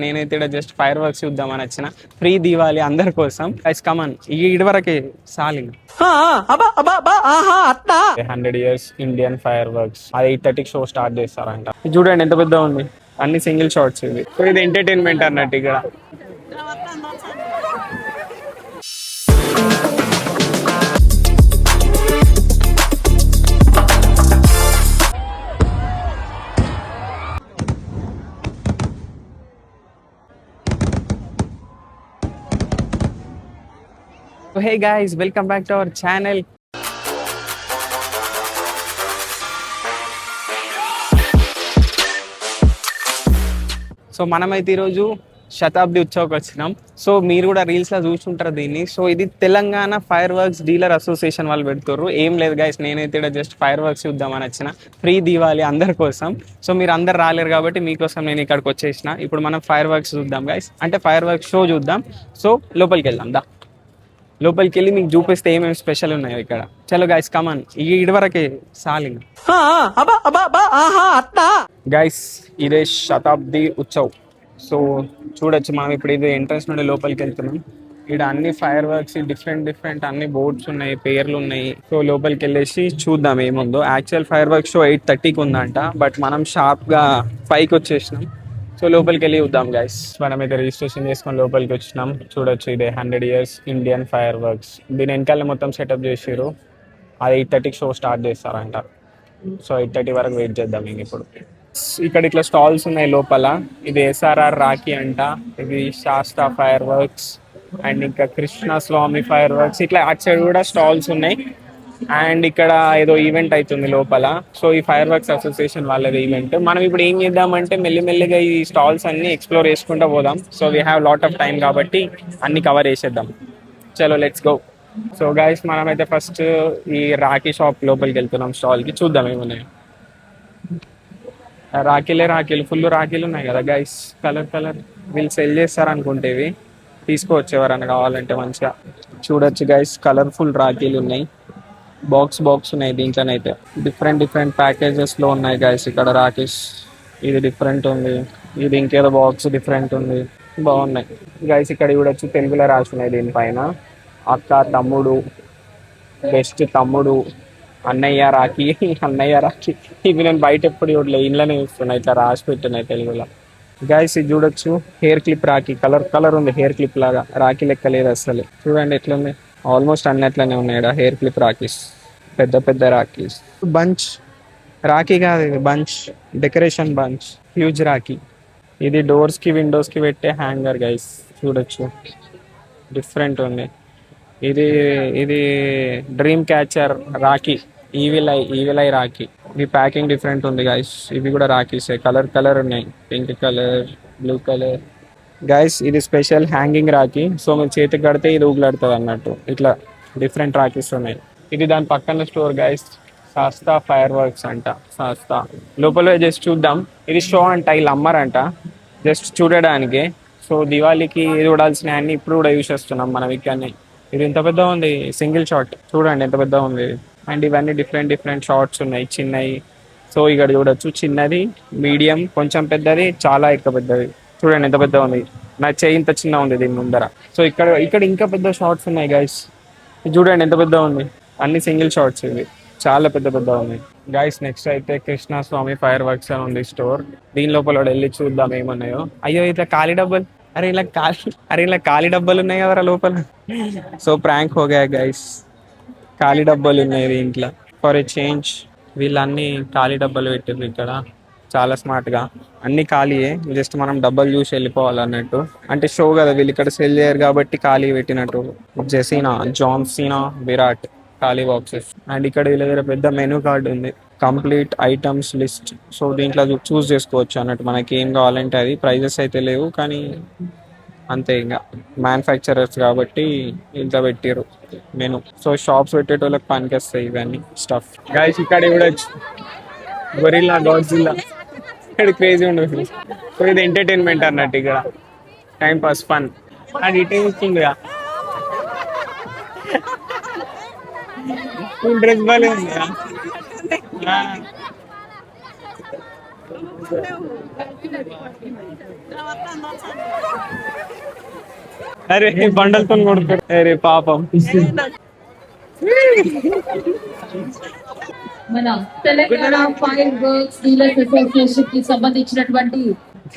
నేనైతే ఇక్కడ just fire works చూద్దామని వచ్చిన. ఫ్రీ దీవాలి అందరి కోసం. గైస్ కమన్ ఇదివరకే సాలింగ్ 100 years ఇండియన్ ఫైర్ వర్క్స్ అది 8:30 షో స్టార్ట్ చేస్తారంట. ఇది చూడండి ఎంత పెద్ద ఉంది, అన్ని సింగిల్ షాట్స్. ఇది సో ఇది ఎంటర్టైన్మెంట్ అన్నట్టు ఇక్కడ. So hey guys, welcome back to our channel. So మనమైతే ఈరోజు శతాబ్ది ఉత్సవకి వచ్చినాం. సో మీరు కూడా రీల్స్లో చూసుంటారు దీన్ని. సో ఇది Telangana fire works dealer association వాళ్ళు పెడుతుర్రు. ఏం లేదు గైస్, నేనైతే ఇక్కడ జస్ట్ ఫైర్ వర్క్స్ చూద్దామని వచ్చిన. ఫ్రీ దీవాలి అందరి కోసం. సో మీరు అందరు రాలేరు కాబట్టి మీకోసం నేను ఇక్కడికి వచ్చేసిన. ఇప్పుడు మనం ఫైర్ వర్క్స్ చూద్దాం గైస్, అంటే ఫైర్ వర్క్స్ షో చూద్దాం. సో లోపలికి వెళ్దాం దా. లోపలికి వెళ్ళి మీకు చూపిస్తే ఏమేమి స్పెషల్ ఉన్నాయో ఇక్కడ. చలో గైస్ కమన్ ఇదివరకే సాలింగ్. గైస్ ఇదే శతాబ్ది ఉత్సవ్. సో చూడొచ్చు మనం ఇప్పుడు ఇది ఎంట్రన్స్ నుండి లోపలికి వెళ్తున్నాం. ఇక్కడ అన్ని ఫైర్ వర్క్స్ డిఫరెంట్ అన్ని బోర్డ్స్ ఉన్నాయి, పేర్లు ఉన్నాయి. సో లోపలికి వెళ్ళేసి చూద్దాం ఏముందో. యాక్చువల్ ఫైర్ వర్క్ షో 8:30కి ఉందంట, బట్ మనం షార్ప్గా 5కి వచ్చేసినాం. సో లోపలికి వెళ్ళి చూద్దాం గైస్. మనమైతే రిజిస్ట్రేషన్ చేసుకొని లోపలికి వచ్చినాం. చూడొచ్చు ఇదే 100 years ఇండియన్ ఫైర్ వర్క్స్. దీని వెనకాల మొత్తం సెటప్ చేసారు. అది 8:30కి షో స్టార్ట్ చేస్తారంట. సో 8:30 వరకు వెయిట్ చేద్దాం ఇంక. ఇప్పుడు ఇక్కడ ఇట్లా స్టాల్స్ ఉన్నాయి లోపల. ఇది SRR రాఖీ అంట, ఇది శాస్త్ర ఫైర్ వర్క్స్ అండ్ ఇంకా కృష్ణస్వామి ఫైర్ వర్క్స్. ఇట్లా అటు సైడ్ కూడా స్టాల్స్ ఉన్నాయి. అండ్ ఇక్కడ ఏదో ఈవెంట్ అవుతుంది లోపల. సో ఈ ఫైర్ వర్క్స్ అసోసియేషన్ వాళ్ళది ఈవెంట్. మనం ఇప్పుడు ఏం చేద్దామంటే మెల్లిమెల్లిగా ఈ స్టాల్స్ అన్ని ఎక్స్ప్లోర్ చేసుకుంటూ పోదాం. So we have lot of time కాబట్టి అన్ని కవర్ చేసేద్దాం. చలో లెట్స్ గో. సో గైస్ మనమైతే ఫస్ట్ ఈ రాఖీ షాప్ లోపలికి వెళ్తున్నాం. స్టాల్కి చూద్దాం ఏమున్నాయి. రాఖీలు ఫుల్ రాఖీలు ఉన్నాయి కదా గైస్, కలర్. వీళ్ళు సెల్ చేస్తారు అనుకుంటే ఇవి తీసుకోవచ్చు ఎవరన్నా కావాలంటే. మంచిగా చూడొచ్చు గైస్, కలర్ఫుల్ రాఖీలు ఉన్నాయి. బాక్స్ ఉన్నాయి. దీంట్లోనైతే డిఫరెంట్ ప్యాకేజెస్ లో ఉన్నాయి గైస్. ఇక్కడ రాకేష్ ఇది డిఫరెంట్ ఉంది, ఇది ఇంకేదో బాక్స్ డిఫరెంట్ ఉంది. బాగున్నాయి గైస్. ఇక్కడ చూడొచ్చు తెలుగులో రాసి ఉన్నాయి దీనిపైన. అక్క, తమ్ముడు, బెస్ట్ తమ్ముడు, అన్నయ్య రాఖీ. ఇవి నేను బయట ఎప్పుడు చూడలే, ఇంట్లోనే చూస్తున్నాయి. ఇట్లా రాసి పెట్టున్నాయి తెలుగులో గైస్. ఇది చూడొచ్చు హెయిర్ క్లిప్ రాఖీ. కలర్ ఉంది, హెయిర్ క్లిప్ లాగా. రాఖీ లెక్క లేదు అసలు. చూడండి ఎట్లుంది. ఆల్మోస్ట్ అన్నట్లనే ఉన్నాయి హెయిర్ క్లిప్ రాఖీస్, పెద్ద రాఖీస్. బంచ్ రాఖీ కాదు ఇది, bunch, decoration bunch, huge Rakhi. ఇది డోర్స్ కి విండోస్ కి పెట్టే హ్యాంగర్ గైస్. చూడొచ్చు డిఫరెంట్ ఉంది. ఇది dream catcher Rakhi, evil eye Rakhi. ఇది ప్యాకింగ్ డిఫరెంట్ ఉంది గైస్. ఇవి కూడా రాఖీసే, కలర్ ఉన్నాయి. Pink colour, blue colour guys. ఇది స్పెషల్ హ్యాంగింగ్ రాఖీ. సో మీరు చేతికి కడితే ఇది ఊగులాడుతుంది అన్నట్టు. ఇట్లా డిఫరెంట్ రాఖీస్ ఉన్నాయి. ఇది దాని పక్కన స్టోర్ గైస్, శాస్త్ర ఫైర్ వర్క్స్ అంట. శాస్త్ర లోపల జస్ట్ చూద్దాం. ఇది షో అంట, వీళ్ళు అమ్మరంట, జస్ట్ చూడడానికి. సో దివాళీకి చూడాల్సిన అన్ని ఇప్పుడు కూడా యూస్ చేస్తున్నాం మనం ఇక్కడనే. ఇది ఎంత పెద్ద ఉంది, సింగిల్ షాట్ చూడండి ఎంత పెద్ద ఉంది. అండ్ ఇవన్నీ డిఫరెంట్ షార్ట్స్ ఉన్నాయి, చిన్నవి. సో ఇక్కడ చూడొచ్చు చిన్నది, మీడియం, కొంచెం పెద్దది, చాలా ఎక్కువ పెద్దది. చూడండి ఎంత పెద్ద ఉంది. నా చెయ్యి ఇంత చిన్న ఉంది దీని ముందర. సో ఇక్కడ ఇంకా పెద్ద షార్ట్స్ ఉన్నాయి గైస్. చూడండి ఎంత పెద్ద ఉంది. అన్ని సింగిల్ షార్ట్స్ ఇవి, చాలా పెద్ద ఉన్నాయి గైస్. నెక్స్ట్ అయితే కృష్ణస్వామి ఫైర్ వర్క్స్ అని ఉంది స్టోర్. దీని లోపల వెళ్ళి చూద్దాం ఏమున్నాయో. అయ్యో ఇట్లా ఖాళీ డబ్బులు, ఇలా ఖాళీ డబ్బాలు ఉన్నాయి కదా లోపల. సో ప్రాంక్ హోగా గైస్, ఖాళీ డబ్బాలు ఉన్నాయి దీంట్లో. ఫర్ ఏ చేంజ్ వీళ్ళన్నీ ఖాళీ డబ్బాలు పెట్టారు ఇక్కడ. చాలా స్మార్ట్ గా అన్ని ఖాళీయే, జస్ట్ మనం డబ్బులు చూసి వెళ్ళిపోవాలన్నట్టు. అంటే షో కదా, వీళ్ళు ఇక్కడ సెల్ చేయరు కాబట్టి ఖాళీ పెట్టినట్టు. జెసీనా, జాన్ సీనా, విరాట్ ఖాళీ బాక్సెస్. అండ్ ఇక్కడ వీళ్ళ దగ్గర పెద్ద మెనూ కార్డ్ ఉంది, కంప్లీట్ ఐటమ్స్ లిస్ట్. సో దీంట్లో చూస్ చేసుకోవచ్చు అన్నట్టు మనకి ఏం కావాలంటే అది. ప్రైజెస్ అయితే లేవు కానీ అంతే, ఇంకా మ్యానుఫ్యాక్చరర్స్ కాబట్టి ఇంత పెట్టారు మెను. సో షాప్స్ పెట్టేటోళ్ళకి పనికొస్తాయి ఇవన్నీ స్టఫ్ గైస్. ఇక్కడ చూడొచ్చు గొరిల్లా, గాడ్జిల్లా. ఇక్కడ క్రేజీ ఉండదు. సో ఇది ఎంటర్టైన్మెంట్ అన్నట్టు, ఇక్కడ టైం పాస్, ఫన్. అది ఇటే ఇస్తుందిగా డ్రెస్ బాగాలే ఉంది. అరే బండలతో కొడుతారు, అరే పాపం. మన Telangana fire works dealers association కి సంబంధించినటువంటి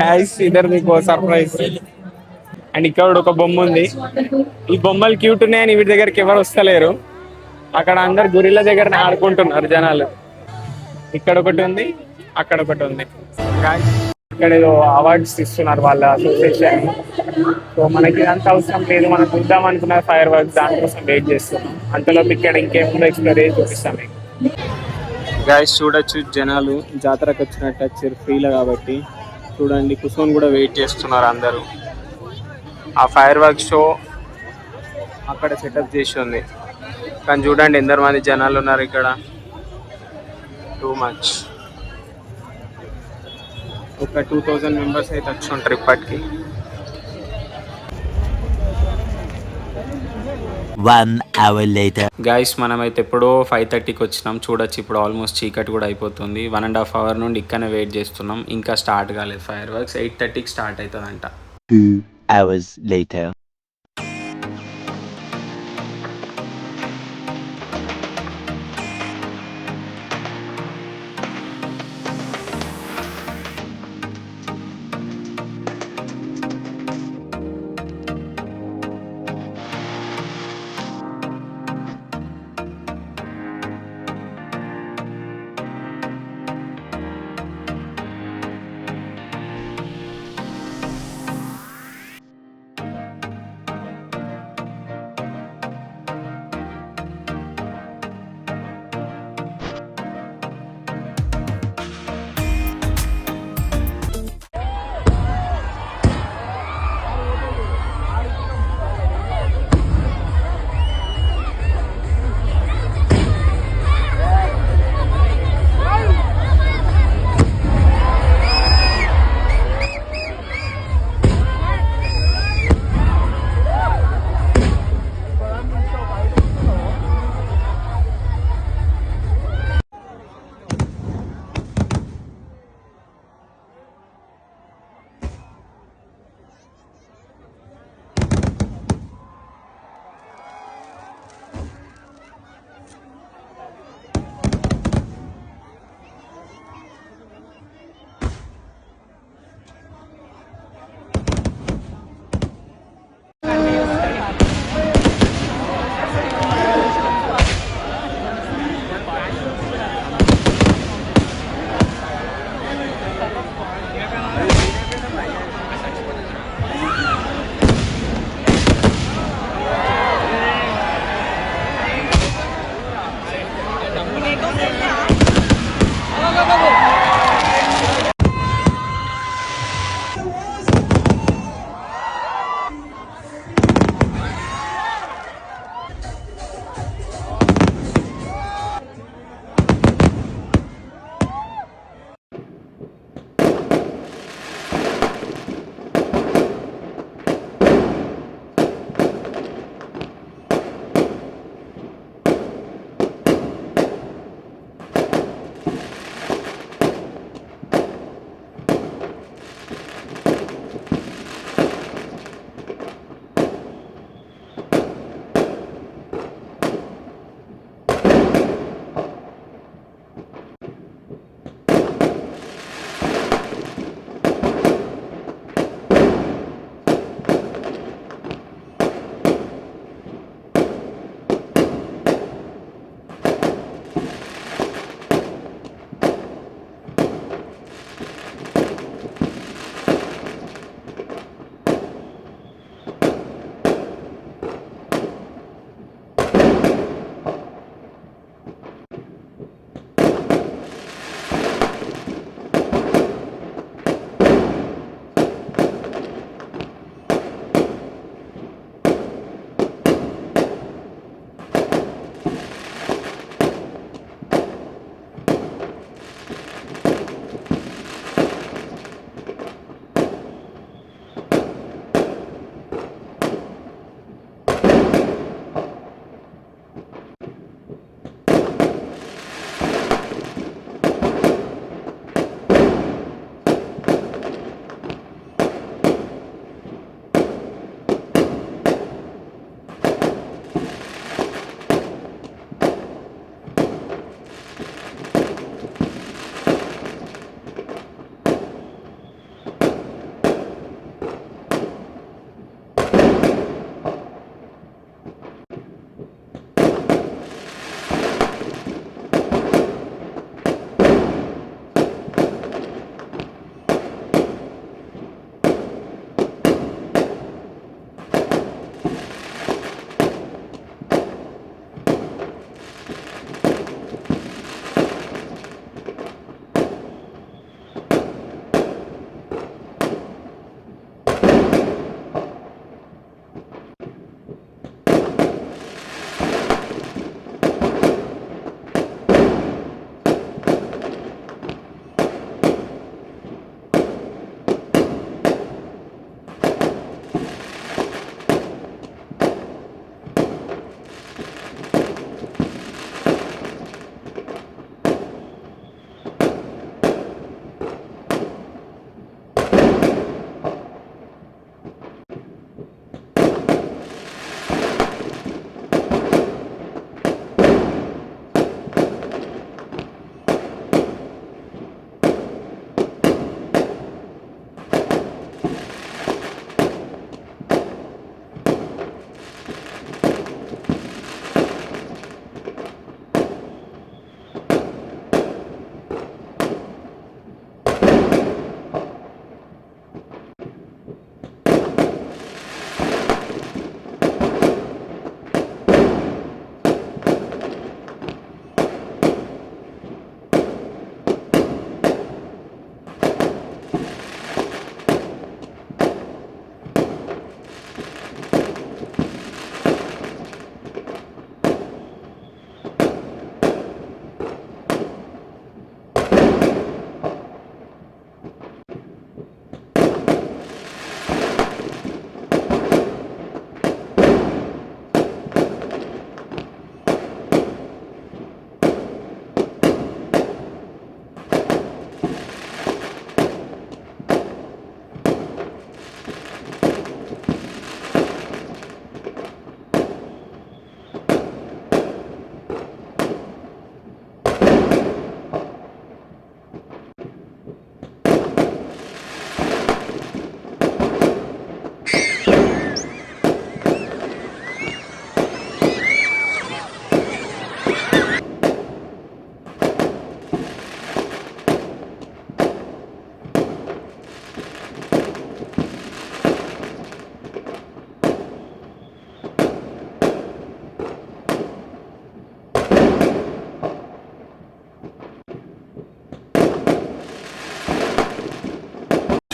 గైస్ ఇద్దరు మీకు సర్ప్రైజ్. అండ్ ఇక్కడ ఒక బొమ్మ ఉంది. ఈ బొమ్మలు క్యూట్ ఉన్నాయని వీటి దగ్గరికి ఎవరు వస్తలేరు. అక్కడ అందరు గురిల దగ్గర ఆడుకుంటున్నారు జనాలు. ఇక్కడ ఒకటి ఉంది, అక్కడ ఒకటి ఉంది. Guys, ఇక్కడ ఏదో అవార్డ్స్ ఇస్తున్నారు వాళ్ళ అసోసియేషన్. సో మనకి అంత అవసరం లేదు, మనం చూద్దాం అనుకున్న ఫైర్ వర్క్స్ దానికోసం వెయిట్ చేస్తున్నాం. అంతలోపు ఇక్కడ ఇంకేముందో ఎక్స్ప్లోర్ చేసి చూపిస్తాం మీకు. గైస్ చూడొచ్చు, జనాలు జాతరకు వచ్చినట్టు వచ్చారు ఫ్రీలో కాబట్టి. చూడండి కూర్చొని కూడా వెయిట్ చేస్తున్నారు అందరూ. ఆ ఫైర్ వర్క్ షో అక్కడ సెటప్ చేసి ఉంది, కానీ చూడండి ఎందరు మంది జనాలు ఉన్నారు ఇక్కడ. Too much. ఒక 2000 మెంబర్స్ అయితే వచ్చి ఉంటారు ఇప్పటికి. 1 hour later. గైస్ మనమైతే ఎప్పుడో 5:30కి వచ్చినాం. చూడొచ్చు ఇప్పుడు ఆల్మోస్ట్ చీకటి కూడా అయిపోతుంది. 1.5 అవర్ నుండి ఇక్కడనే వెయిట్ చేస్తున్నాం. ఇంకా స్టార్ట్ కాలేదు ఫైర్ వర్క్స్. 8:30కి స్టార్ట్ అవుతుందంట. 2 hours later.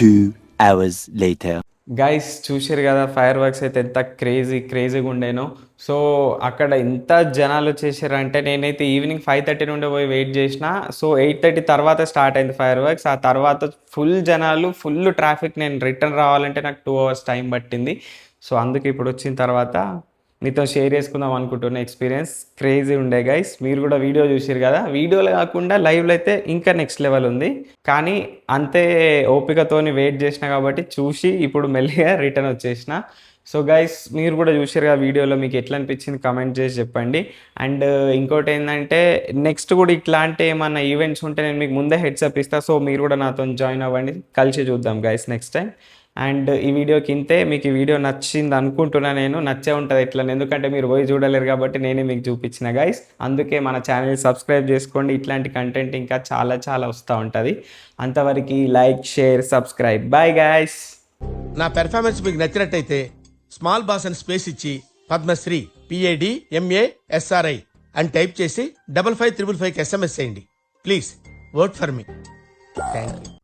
2 hours later. Guys చూసారు కదా ఫైర్ వర్క్స్ అయితే ఎంత క్రేజీగా ఉండేనో. సో అక్కడ ఎంత జనాలు వచ్చేసారు అంటే నేనైతే ఈవినింగ్ 5:30 నుండి పోయి వెయిట్ చేసిన. సో 8:30 తర్వాత స్టార్ట్ అయింది ఫైర్ వర్క్స్. ఆ తర్వాత ఫుల్ జనాలు, ఫుల్ ట్రాఫిక్. నేను రిటర్న్ రావాలంటే నాకు 2 hours టైం పట్టింది. సో అందుకే ఇప్పుడు వచ్చిన తర్వాత మీతో షేర్ చేసుకుందాం అనుకుంటున్న ఎక్స్పీరియన్స్ క్రేజీ ఉండే గైస్. మీరు కూడా వీడియో చూసారు కదా, వీడియోలో కాకుండా లైవ్లో అయితే ఇంకా నెక్స్ట్ లెవెల్ ఉంది. కానీ అంతే ఓపికతోని వెయిట్ చేసిన కాబట్టి చూసి ఇప్పుడు మెల్లిగా రిటర్న్ వచ్చేసిన. సో గైస్ మీరు కూడా చూసారు కదా వీడియోలో, మీకు ఎట్లా అనిపించింది కమెంట్ చేసి చెప్పండి. అండ్ ఇంకోటి ఏంటంటే నెక్స్ట్ కూడా ఇట్లాంటి ఏమన్నా ఈవెంట్స్ ఉంటే నేను మీకు ముందే హెడ్సప్ ఇస్తాను. సో మీరు కూడా నాతో జాయిన్ అవ్వండి, కలిసి చూద్దాం గైస్ నెక్స్ట్ టైం. అండ్ ఈ వీడియోకి ఇంతే. మీకు ఈ వీడియో నచ్చింది అనుకుంటున్నా, నేను నచ్చే ఉంటుంది ఎట్లా, ఎందుకంటే మీరు పోయి చూడలేరు కాబట్టి నేనే మీకు చూపించిన గైస్. అందుకే మన ఛానల్ సబ్స్క్రైబ్ చేసుకోండి, ఇట్లాంటి కంటెంట్ ఇంకా చాలా వస్తూ ఉంటుంది. అంతవరకు like, share, subscribe. Bye guys. నా పెర్ఫార్మెన్స్ మీకు నచ్చినట్టయితే స్మాల్ బాస్ అని స్పేస్ ఇచ్చి పద్మశ్రీ PADMASRI అని టైప్ చేసి 5555 SMS చేయండి. Please vote for me. Thank you.